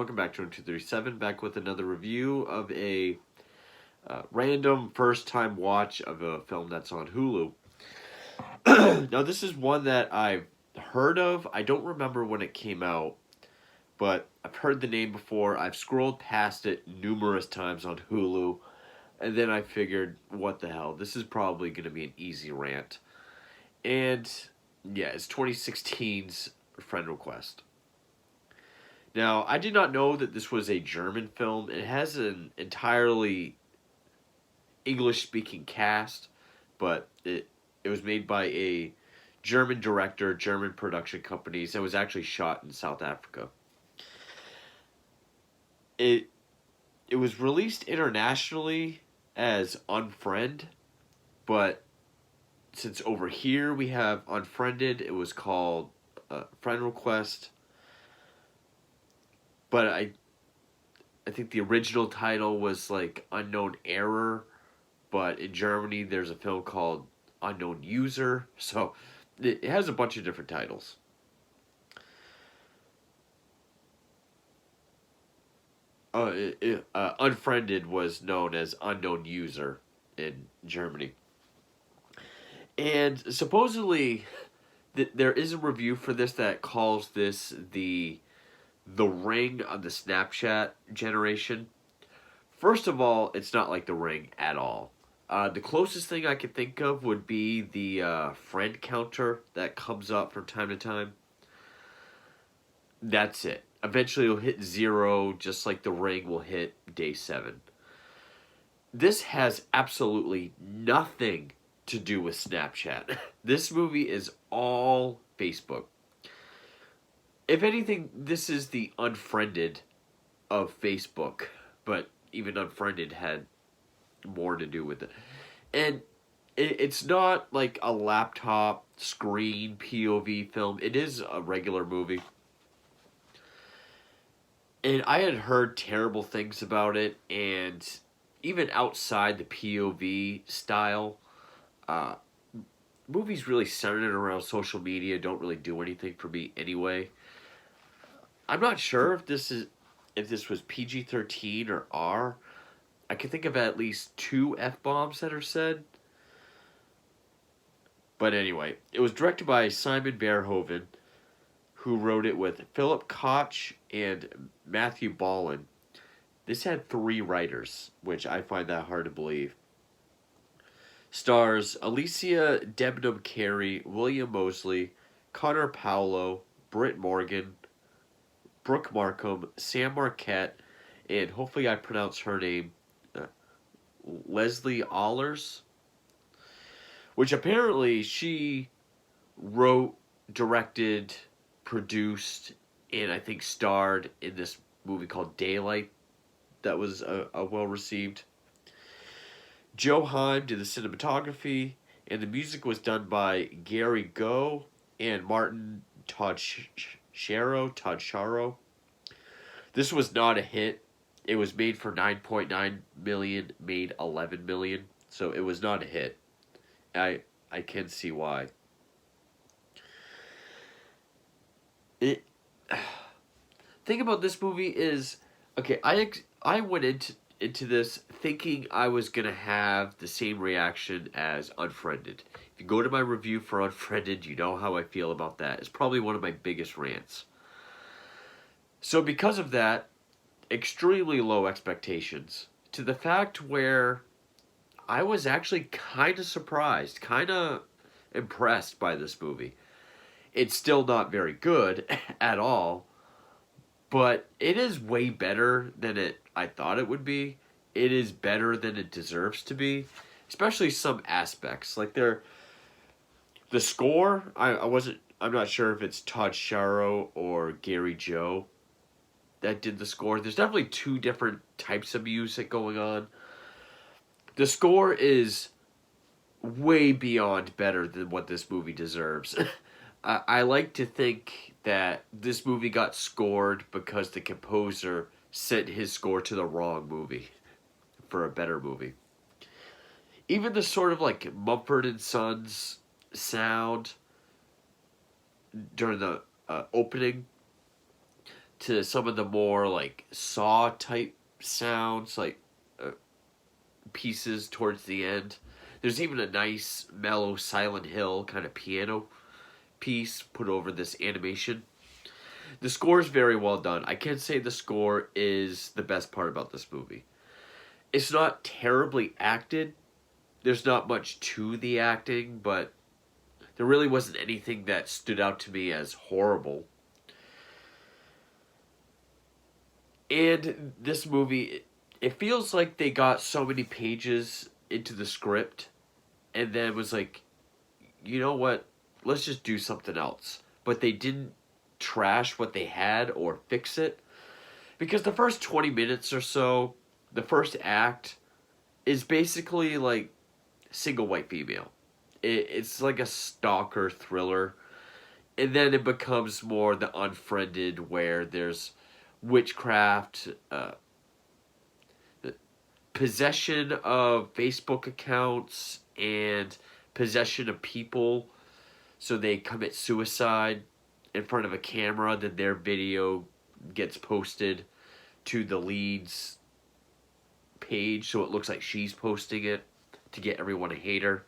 welcome back to 237, back with another review of a random first-time watch of a film that's on Hulu. Now, this is one that I've heard of. I don't remember when it came out, but I've heard the name before. I've scrolled past it numerous times on Hulu, and then I figured, what the hell, this is probably going to be an easy rant. And, yeah, it's 2016's Friend Request. Now, I did not know that this was a German film. It has an entirely English-speaking cast, but it was made by a German director, German production companies, and was actually shot in South Africa. It was released internationally as Unfriend, but since over here we have Unfriended, it was called Friend Request. But I think the original title was like Unknown Error, but in Germany there's a film called Unknown User, so it has a bunch of different titles. Unfriended was known as Unknown User in Germany. And supposedly there is a review for this that calls this the Ring of the Snapchat generation. First of all, it's not like The Ring at all. The closest thing I could think of would be the friend counter that comes up from time to time. That's it. Eventually it'll hit 0, just like The Ring will hit day 7. This has absolutely nothing to do with Snapchat. This movie is all Facebook. If anything, this is the Unfriended of Facebook, but even Unfriended had more to do with it. And it's not like a laptop screen POV film. It is a regular movie. And I had heard terrible things about it, and even outside the POV style, movies really centered around social media don't really do anything for me anyway. I'm not sure if this was PG-13 or R. I can think of at least 2 F-bombs that are said. But anyway, it was directed by Simon Verhoeven, who wrote it with Philip Koch and Matthew Ballin. This had 3 writers, which I find that hard to believe. Stars Alicia Debnam Carey, William Moseley, Connor Paolo, Britt Morgan, Brooke Markham, Sam Marquette, and hopefully I pronounce her name, Leslie Allers, which apparently she wrote, directed, produced, and I think starred in this movie called Daylight that was a well-received. Joe Heim did the cinematography, and the music was done by Gary Go and Martin Todd This was not a hit. It was made for $9.9 million, made $11 million, so it was not a hit. I can see why. Thing about this movie is, okay, I went into this thinking I was gonna have the same reaction as Unfriended. If you go to my review for Unfriended, you know how I feel about that. It's probably one of my biggest rants. So because of that, extremely low expectations, to the fact where I was actually kind of surprised, kind of impressed by this movie. It's still not very good at all, but it is way better than I thought it would be. It is better than it deserves to be, especially some aspects. Like the score, I'm not sure if it's Todd Sharo or Gary Joe that did the score. There's definitely 2 different types of music going on. The score is way beyond better than what this movie deserves. I like to think that this movie got scored because the composer sent his score to the wrong movie for a better movie. Even the sort of like Mumford & Sons sound during the opening, to some of the more like Saw type sounds, like pieces towards the end. There's even a nice mellow Silent Hill kind of piano piece put over this animation. The score is very well done. I can't say the score is the best part about this movie. It's not terribly acted. There's not much to the acting, but there really wasn't anything that stood out to me as horrible. And this movie, it feels like they got so many pages into the script and then was like, you know what, let's just do something else. But they didn't trash what they had or fix it. Because the first 20 minutes or so, the first act, is basically like single white female. It's like a stalker thriller. And then it becomes more the Unfriended, where there's witchcraft, possession of Facebook accounts, and possession of people. So they commit suicide in front of a camera, then their video gets posted to the lead's page, so it looks like she's posting it to get everyone to hate her.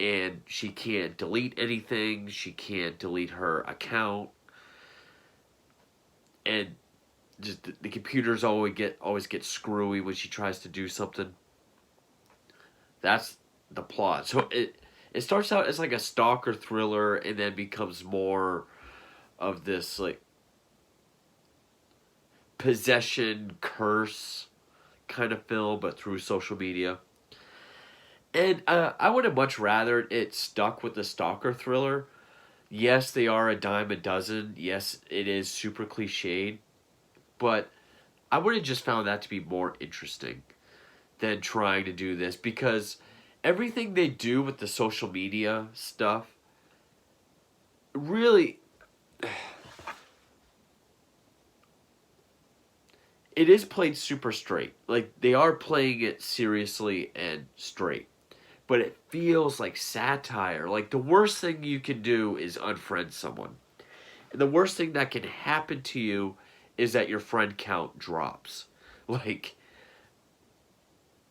And she can't delete anything. She can't delete her account. And just the computers always get screwy when she tries to do something. That's the plot. So it starts out as like a stalker thriller and then becomes more of this like possession curse kind of film, but through social media. And I would have much rather it stuck with the stalker thriller. Yes, they are a dime a dozen. Yes, it is super cliched. But I would have just found that to be more interesting than trying to do this, because everything they do with the social media stuff really, it is played super straight. Like, they are playing it seriously and straight. But it feels like satire. Like, the worst thing you can do is unfriend someone. And the worst thing that can happen to you is that your friend count drops. Like,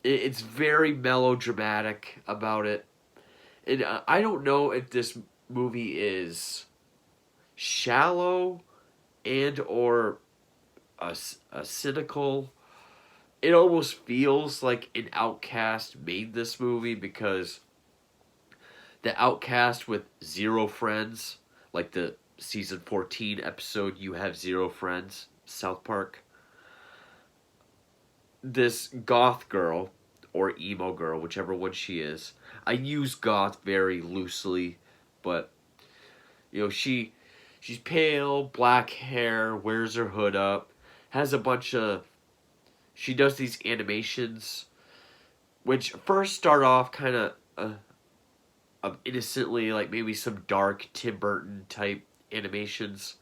it's very melodramatic about it. And I don't know if this movie is shallow and or a cynical. It almost feels like an outcast made this movie, because the outcast with zero friends, like the season 14 episode You Have Zero Friends, South Park. This goth girl, or emo girl, whichever one she is. I use goth very loosely, but you know, she's pale, black hair, wears her hood up, has a bunch of, she does these animations, which first start off kind of innocently, like maybe some dark Tim Burton type animations.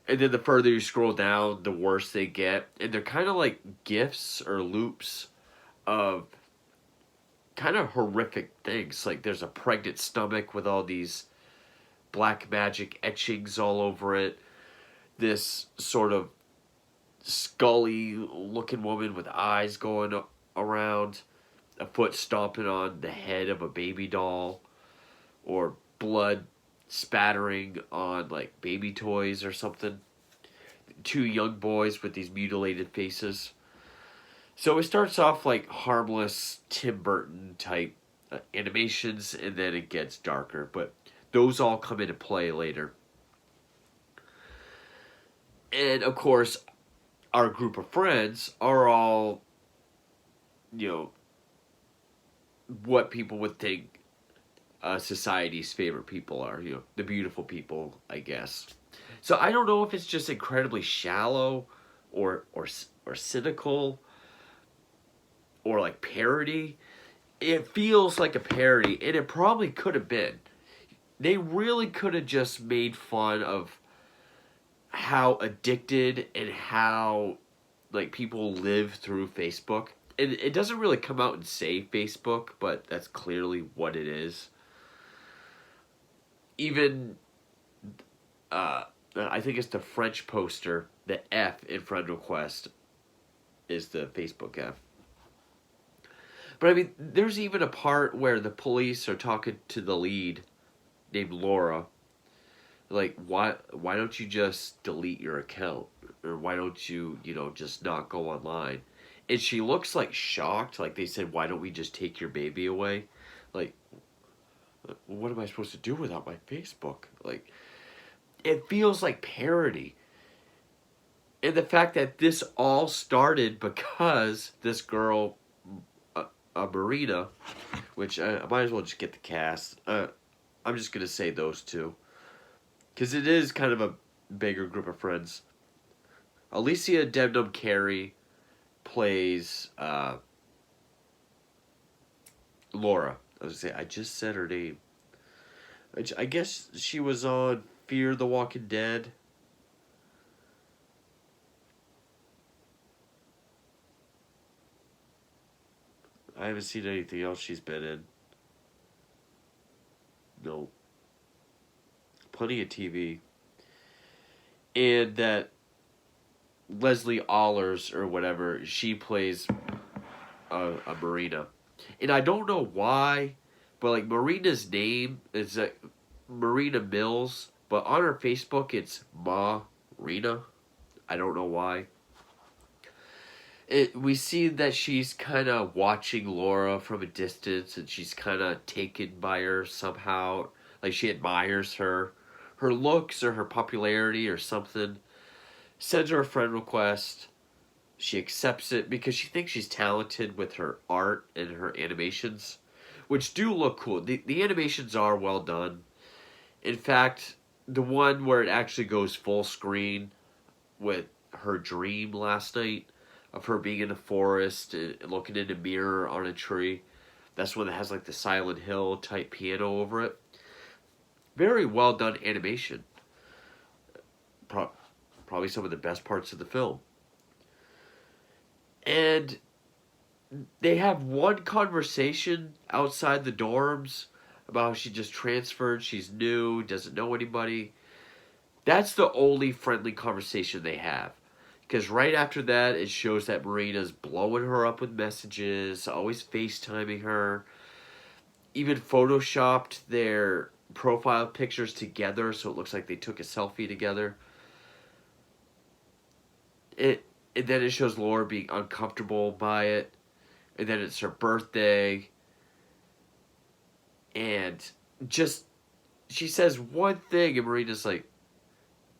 And then the further you scroll down, the worse they get. And they're kind of like GIFs or loops of kind of horrific things. Like, there's a pregnant stomach with all these black magic etchings all over it. This sort of scully looking woman with eyes going around. A foot stomping on the head of a baby doll. Or blood spattering on like baby toys or something. Two young boys with these mutilated faces. So it starts off like harmless Tim Burton type animations, and then it gets darker. But those all come into play later. And of course, our group of friends are all, you know, what people would think society's favorite people are. You know, the beautiful people, I guess. So I don't know if it's just incredibly shallow or cynical or like parody. It feels like a parody, and it probably could have been. They really could have just made fun of how addicted and how like people live through Facebook. And it doesn't really come out and say Facebook, but that's clearly what it is. Even I think it's the French poster The F in friend request is the Facebook F. But I mean, there's even a part where the police are talking to the lead named Laura. Like, why don't you just delete your account? Or why don't you, just not go online? And she looks like shocked. Like they said, why don't we just take your baby away? Like, what am I supposed to do without my Facebook? Like, it feels like parody. And the fact that this all started because this girl, Marina, which I might as well just get the cast. I'm just going to say those two. Because it is kind of a bigger group of friends. Alicia Debnam Carey plays Laura. I was going to say, I just said her name. I guess she was on Fear the Walking Dead. I haven't seen anything else she's been in. No. Plenty of TV. And that Leslie Allers or whatever, she plays a Marina. And I don't know why, but like Marina's name is Marina Mills, but on her Facebook it's Marina. I don't know why. We see that she's kind of watching Laura from a distance, and she's kind of taken by her somehow. Like she admires her looks or her popularity or something. Sends her a friend request. She accepts it because she thinks she's talented with her art and her animations, which do look cool. The animations are well done. In fact, the one where it actually goes full screen with her dream last night of her being in a forest and looking in a mirror on a tree. That's one that has like the Silent Hill type piano over it. Very well done animation. Probably some of the best parts of the film. And they have one conversation outside the dorms about how she just transferred, she's new, doesn't know anybody. That's the only friendly conversation they have. Because right after that, it shows that Marina's blowing her up with messages, always FaceTiming her, even photoshopped their profile pictures together so it looks like they took a selfie together. And then it shows Laura being uncomfortable by it. And then it's her birthday. And just, she says one thing and Marina's like,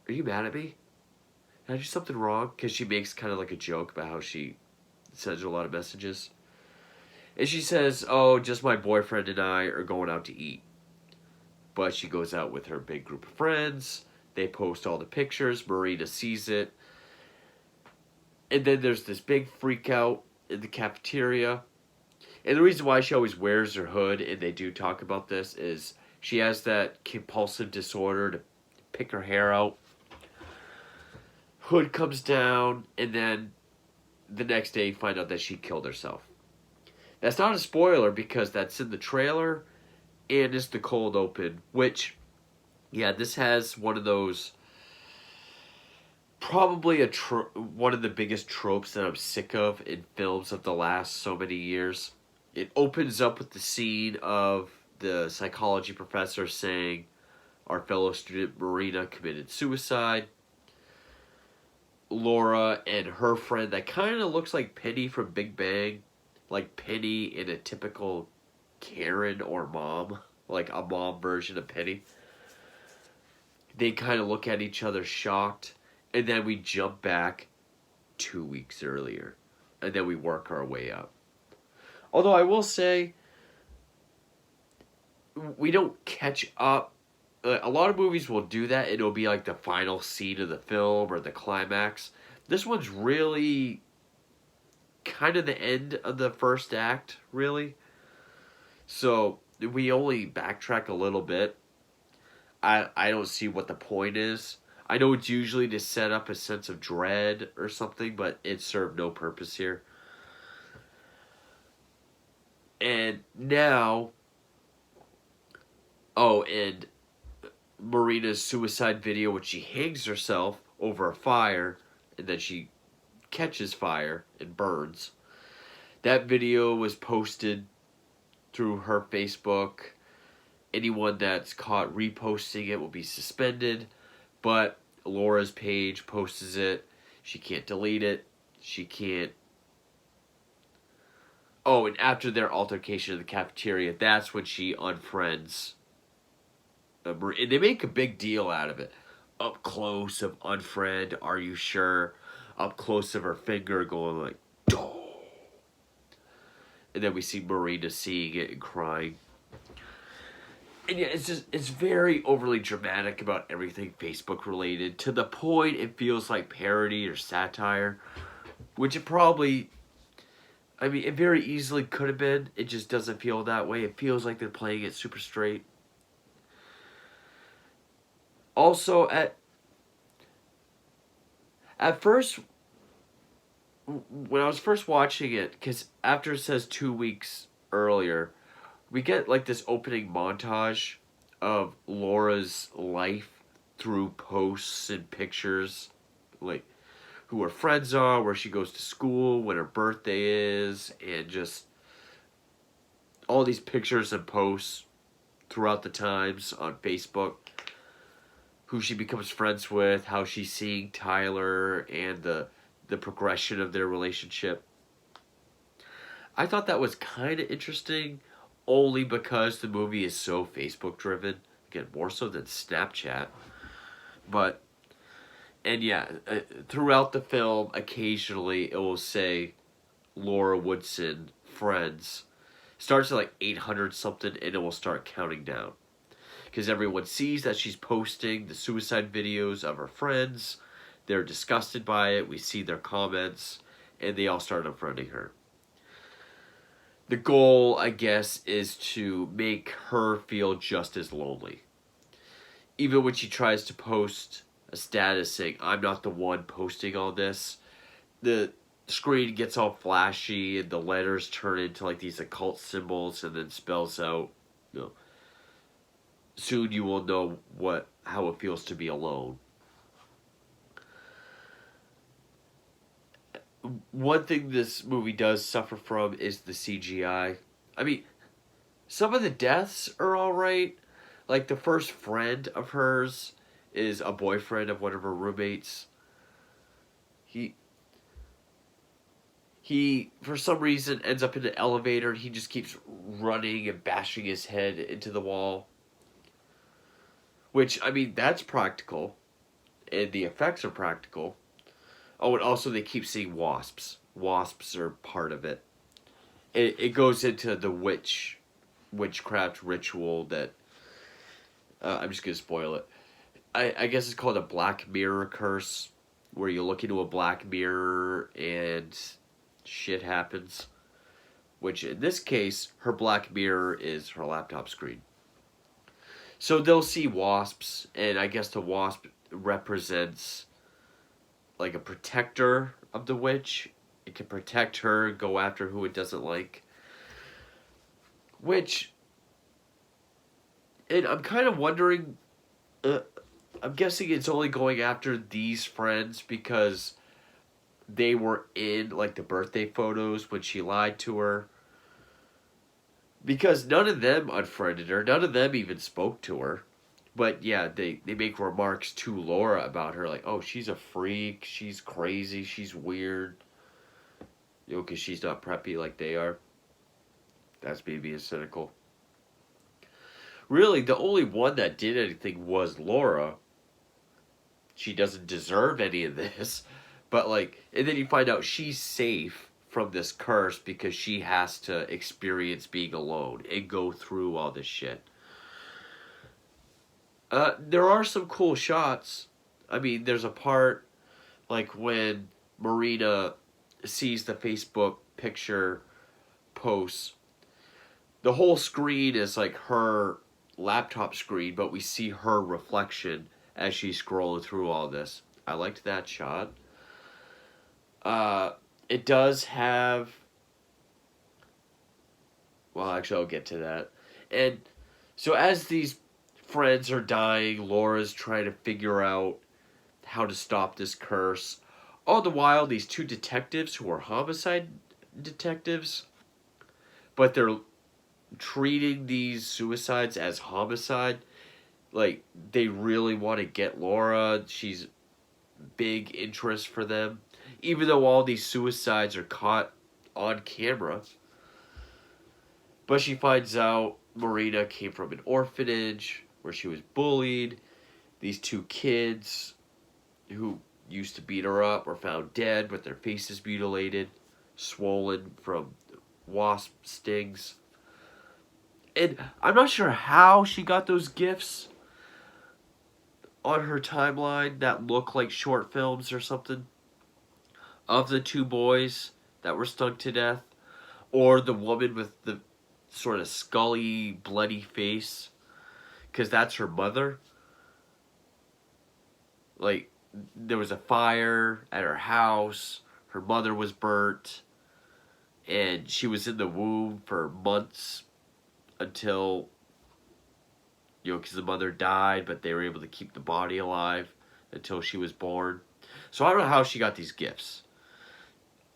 are you mad at me? Did I do something wrong? Because she makes kind of like a joke about how she sends her a lot of messages. And she says, oh, just my boyfriend and I are going out to eat. But she goes out with her big group of friends. They post all the pictures. Marina sees it. And then there's this big freak out in the cafeteria. And the reason why she always wears her hood, and they do talk about this, is she has that compulsive disorder to pick her hair out. Hood comes down, and then the next day you find out that she killed herself. That's not a spoiler because that's in the trailer and it's the cold open, which, yeah, this has one of those, probably one of the biggest tropes that I'm sick of in films of the last so many years. It opens up with the scene of the psychology professor saying our fellow student Marina committed suicide. Laura and her friend that kind of looks like Penny from Big Bang, like Penny in a typical Karen or mom, like a mom version of Penny. They kind of look at each other shocked, and then we jump back 2 weeks earlier, and then we work our way up. Although I will say, we don't catch up. A lot of movies will do that. It'll be like the final scene of the film or the climax. This one's really kind of the end of the first act, really. So we only backtrack a little bit. I don't see what the point is. I know it's usually to set up a sense of dread or something, but it served no purpose here. And now, and Marina's suicide video, when she hangs herself over a fire, and then she catches fire and burns. That video was posted through her Facebook. Anyone that's caught reposting it will be suspended, but Laura's page posts it. She can't delete it. She can't. Oh, and after their altercation in the cafeteria, that's when she unfriends. And they make a big deal out of it. Up close of unfriend, are you sure? Up close of her finger going like, oh. And then we see Marina seeing it and crying. And yeah, it's very overly dramatic about everything Facebook related, to the point it feels like parody or satire, which it probably, I mean, it very easily could have been. It just doesn't feel that way. It feels like they're playing it super straight. Also, at first, when I was first watching it, because after it says 2 weeks earlier, we get like this opening montage of Laura's life through posts and pictures, like who her friends are, where she goes to school, when her birthday is, and just all these pictures and posts throughout the times on Facebook, who she becomes friends with, how she's seeing Tyler, and the progression of their relationship. I thought that was kind of interesting, only because the movie is so Facebook driven. Again, more so than Snapchat. But, and yeah, throughout the film, occasionally it will say Laura Woodson, friends. Starts at like 800 something, and it will start counting down. Because everyone sees that she's posting the suicide videos of her friends. They're disgusted by it. We see their comments, and they all start unfriending her. The goal, I guess, is to make her feel just as lonely. Even when she tries to post a status saying, I'm not the one posting all this, the screen gets all flashy and the letters turn into like these occult symbols and then spells out, you know, soon you will know how it feels to be alone. One thing this movie does suffer from is the CGI. I mean, some of the deaths are alright. Like, the first friend of hers is a boyfriend of one of her roommates. He, for some reason, ends up in an elevator and he just keeps running and bashing his head into the wall. Which, I mean, that's practical. And the effects are practical. Oh, and also they keep seeing wasps. Wasps are part of it. It goes into the witchcraft ritual that... I'm just going to spoil it. I guess it's called a black mirror curse, where you look into a black mirror and shit happens. Which, in this case, her black mirror is her laptop screen. So they'll see wasps, and I guess the wasp represents like a protector of the witch. It can protect her, go after who it doesn't like. Which, and I'm kind of wondering, I'm guessing it's only going after these friends because they were in like the birthday photos when she lied to her. Because none of them unfriended her, none of them even spoke to her. But yeah, they make remarks to Laura about her, like, oh, she's a freak, she's crazy, she's weird. You know, because she's not preppy like they are. That's me being cynical. Really, the only one that did anything was Laura. She doesn't deserve any of this. But, like, and then you find out she's safe from this curse because she has to experience being alone and go through all this shit. There are some cool shots. I mean, there's a part, like, when Marina sees the Facebook picture posts. The whole screen is, like, her laptop screen, but we see her reflection as she's scrolling through all this. I liked that shot. It does have... Well, actually, I'll get to that. And so as these friends are dying, Laura's trying to figure out how to stop this curse. All the while, these two detectives who are homicide detectives, but they're treating these suicides as homicide. Like, they really want to get Laura. She's big interest for them. Even though all these suicides are caught on camera. But she finds out Marina came from an orphanage where she was bullied. These two kids who used to beat her up were found dead with their faces mutilated, swollen from wasp stings. And I'm not sure how she got those gifts on her timeline that look like short films or something of the two boys that were stung to death, or the woman with the sort of scully, bloody face, because that's her mother. Like, there was a fire at her house, her mother was burnt, and she was in the womb for months until, because the mother died, but they were able to keep the body alive until she was born. So I don't know how she got these gifts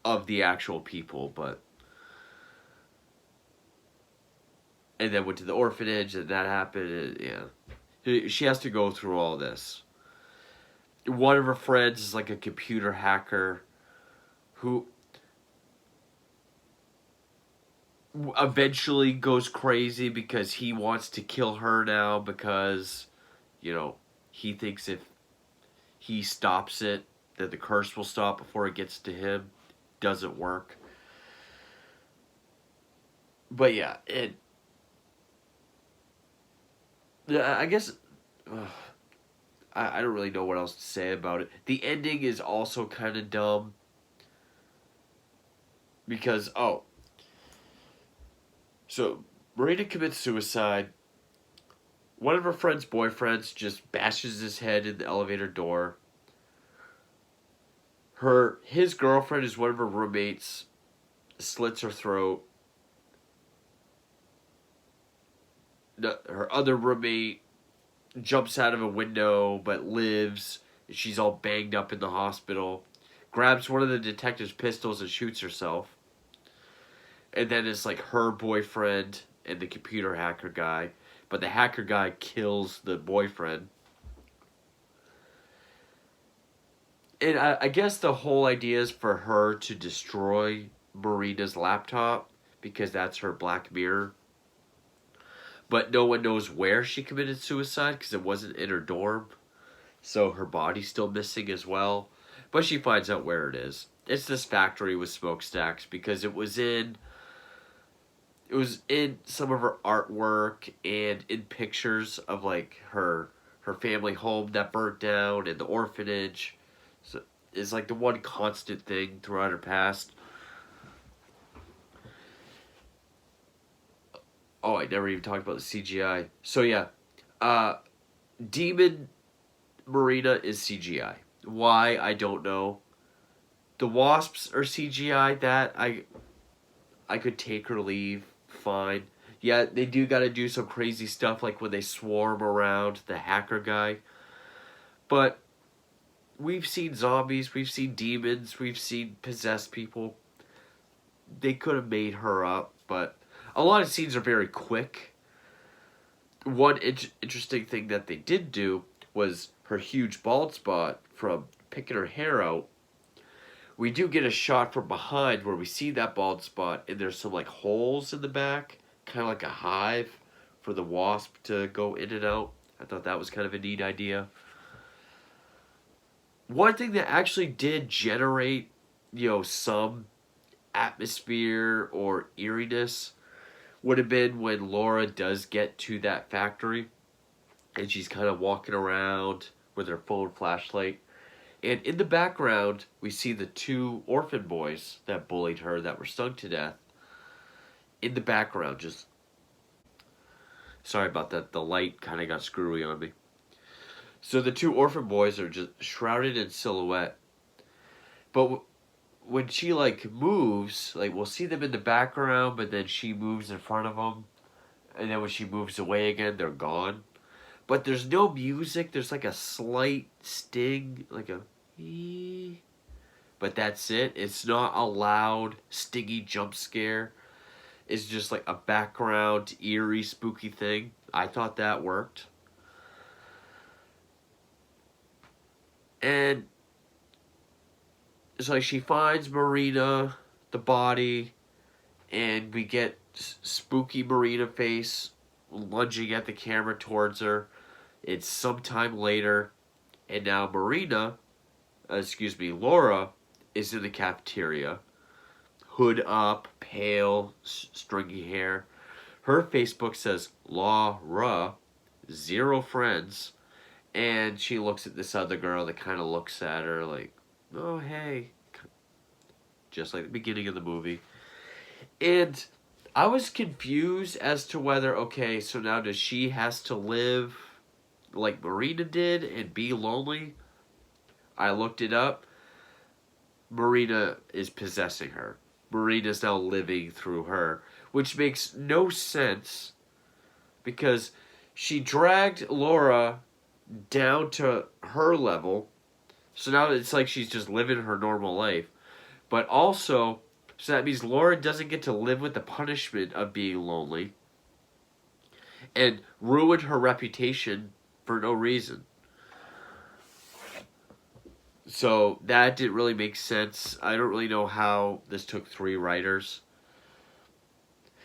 of the actual people, but... And then went to the orphanage, and that happened, and yeah. She has to go through all this. One of her friends is like a computer hacker who eventually goes crazy because he wants to kill her now because, he thinks if he stops it, that the curse will stop before it gets to him. Doesn't work. But yeah, I guess I don't really know what else to say about it. The ending is also kind of dumb because so Marina commits suicide. One of her friend's boyfriends just bashes his head in the elevator door. His girlfriend is one of her roommates, slits her throat. Her other roommate jumps out of a window but lives. She's all banged up in the hospital. Grabs one of the detective's pistols and shoots herself. And then it's like her boyfriend and the computer hacker guy. But the hacker guy kills the boyfriend. And I guess the whole idea is for her to destroy Marina's laptop because that's her Black Mirror. But no one knows where she committed suicide because it wasn't in her dorm. So her body's still missing as well. But she finds out where it is. It's this factory with smokestacks because it was in some of her artwork and in pictures of like her family home that burnt down and the orphanage. So it's like the one constant thing throughout her past. Oh, I never even talked about the CGI. So yeah, Demon Marina is CGI. Why, I don't know. The wasps are CGI. That I could take or leave. Fine. Yeah, they do got to do some crazy stuff like when they swarm around the hacker guy. But we've seen zombies, we've seen demons, we've seen possessed people. They could have made her up, but a lot of scenes are very quick. One interesting thing that they did do was her huge bald spot from picking her hair out. We do get a shot from behind where we see that bald spot, and there's some like holes in the back, kind of like a hive for the wasp to go in and out. I thought that was kind of a neat idea. One thing that actually did generate, some atmosphere or eeriness would have been when Laura does get to that factory and she's kind of walking around with her phone flashlight. And in the background, we see the two orphan boys that bullied her that were stung to death. In the background, just... Sorry about that. The light kind of got screwy on me. So the two orphan boys are just shrouded in silhouette. But when she, moves, we'll see them in the background, but then she moves in front of them. And then when she moves away again, they're gone. But there's no music. There's, a slight sting, like a... but that's it. It's not a loud, stingy jump scare. It's just like a background, eerie, spooky thing. I thought that worked. And it's like she finds Marina, the body, and we get spooky Marina face lunging at the camera towards her. It's sometime later, and now Laura, is in the cafeteria, hood up, pale, stringy hair. Her Facebook says Laura, 0 friends, and she looks at this other girl that kind of looks at her like, oh hey, just like the beginning of the movie. And I was confused as to whether, okay, so now does she has to live like Marina did and be lonely? I looked it up. Marina is possessing her. Marina's now living through her, which makes no sense because she dragged Laura down to her level. So now it's like she's just living her normal life. But also, so that means Laura doesn't get to live with the punishment of being lonely and ruin her reputation for no reason. So that didn't really make sense. I don't really know how this took 3 writers.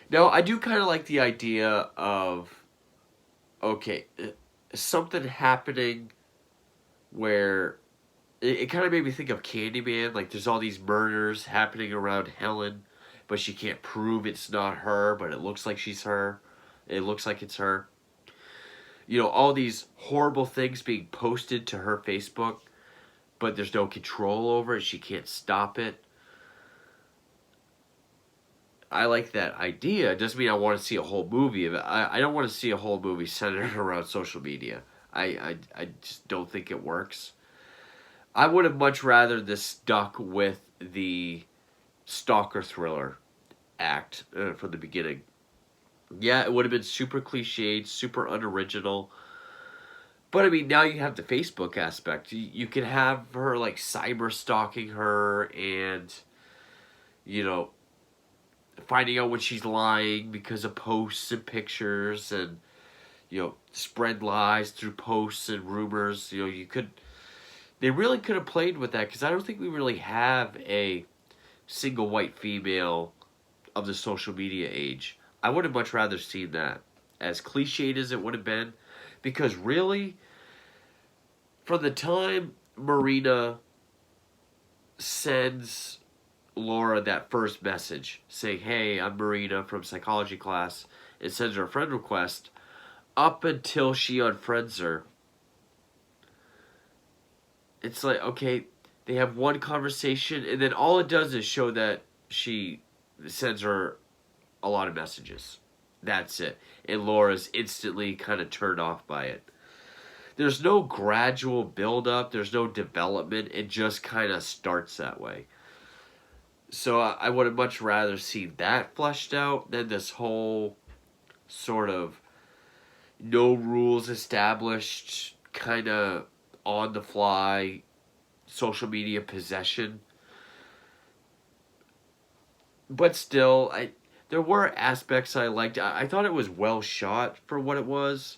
Now, I do kind of like the idea of, okay, something happening where it kind of made me think of Candyman. Like, there's all these murders happening around Helen, but she can't prove it's not her, but it looks like she's her. It looks like it's her. You know, all these horrible things being posted to her Facebook, but there's no control over it. She can't stop it. I like that idea. It doesn't mean I want to see a whole movie of it. I don't want to see a whole movie centered around social media. I just don't think it works. I would have much rather this stuck with the stalker thriller act from the beginning. Yeah, it would have been super cliched, super unoriginal. But I mean, now you have the Facebook aspect. You can have her like cyber stalking her and, you know, finding out when she's lying because of posts and pictures and, you know, spread lies through posts and rumors. You know, they really could have played with that because I don't think we really have a single white female of the social media age. I would have much rather seen that, as cliched as it would have been, because really, from the time Marina sends Laura that first message saying, hey, I'm Marina from psychology class, and sends her a friend request, up until she unfriends her, it's like, okay, they have one conversation, and then all it does is show that she sends her a lot of messages. That's it. And Laura's instantly kind of turned off by it. There's no gradual build-up. There's no development. It just kind of starts that way. So I would have much rather seen that fleshed out than this whole sort of no rules established, kind of on the fly social media possession. But still, there were aspects I liked. I thought it was well shot for what it was.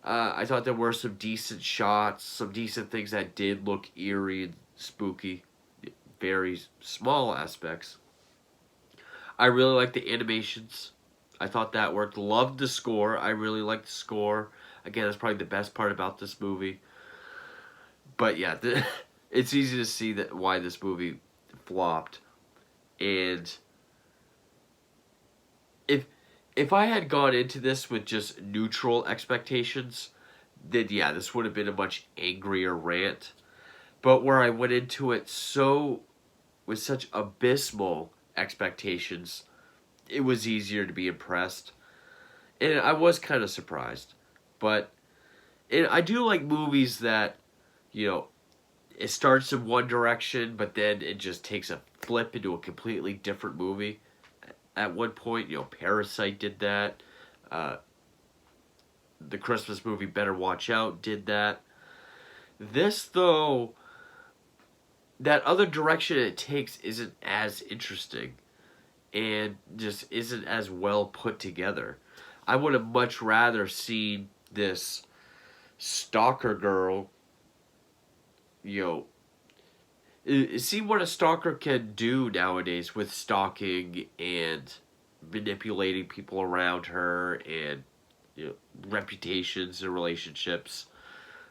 I thought there were some decent shots, some decent things that did look eerie and spooky. Very small aspects. I really liked the animations. I thought that worked. Loved the score. I really liked the score. Again, that's probably the best part about this movie. But yeah, it's easy to see that why this movie flopped. And if I had gone into this with just neutral expectations, then yeah, this would have been a much angrier rant. But where I went into it with such abysmal expectations, it was easier to be impressed. And I was kind of surprised. But I do like movies that, you know, it starts in one direction, but then it just takes a flip into a completely different movie. At one point, you know, Parasite did that. The Christmas movie Better Watch Out did that. This, though, that other direction it takes isn't as interesting and just isn't as well put together. I would have much rather seen this stalker girl, you know, see what a stalker can do nowadays with stalking and manipulating people around her and, you know, reputations and relationships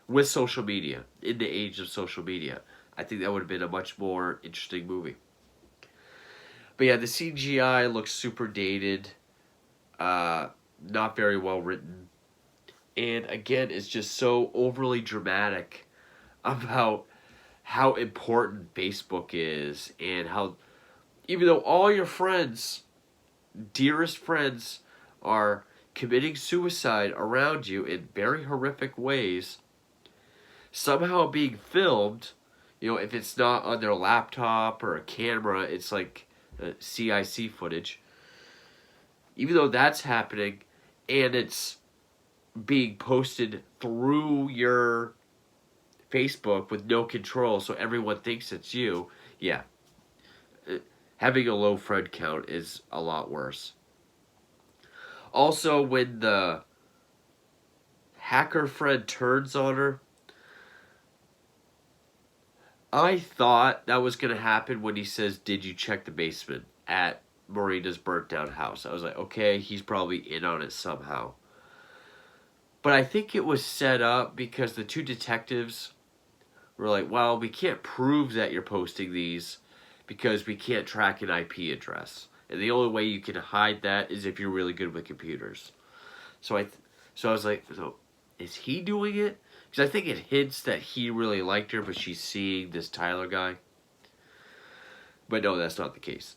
with social media in the age of social media. I think that would have been a much more interesting movie. But yeah, the CGI looks super dated, not very well written, and again, it's just so overly dramatic about how important Facebook is and how even though all your friends, dearest friends, are committing suicide around you in very horrific ways, somehow being filmed, you know, if it's not on their laptop or a camera, it's like CIC footage. Even though that's happening and it's being posted through your Facebook with no control, so everyone thinks it's you, yeah, having a low friend count is a lot worse. Also, when the hacker friend turns on her, I thought that was going to happen when he says, "Did you check the basement?" at Marina's burnt down house. I was like, okay, he's probably in on it somehow. But I think it was set up because the two detectives were like, well, we can't prove that you're posting these because we can't track an IP address. And the only way you can hide that is if you're really good with computers. So I was like, so is he doing it? Because I think it hints that he really liked her, but she's seeing this Tyler guy. But no, that's not the case.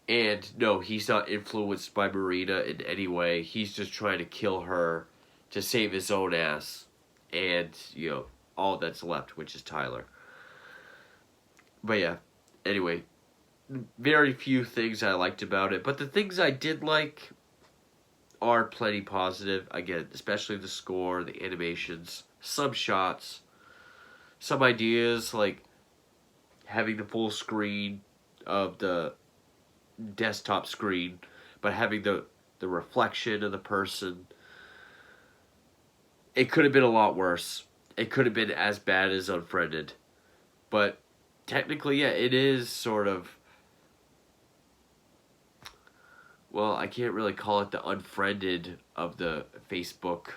And no, he's not influenced by Marina in any way. He's just trying to kill her to save his own ass. And, you know, all that's left, which is Tyler. But yeah, anyway, very few things I liked about it. But the things I did like are plenty positive. Again, especially the score, the animations, some shots, some ideas like having the full screen of the desktop screen, but having the reflection of the person. It could have been a lot worse. It could have been as bad as Unfriended. But technically, yeah, it is sort of... Well, I can't really call it the Unfriended of the Facebook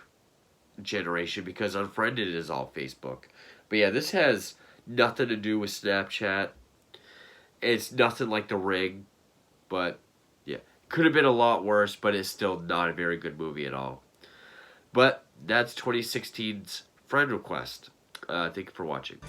generation because Unfriended is all Facebook. But yeah, this has nothing to do with Snapchat. It's nothing like The Ring. But yeah, could have been a lot worse, but it's still not a very good movie at all. But that's 2016's Friend Request. Thank you for watching.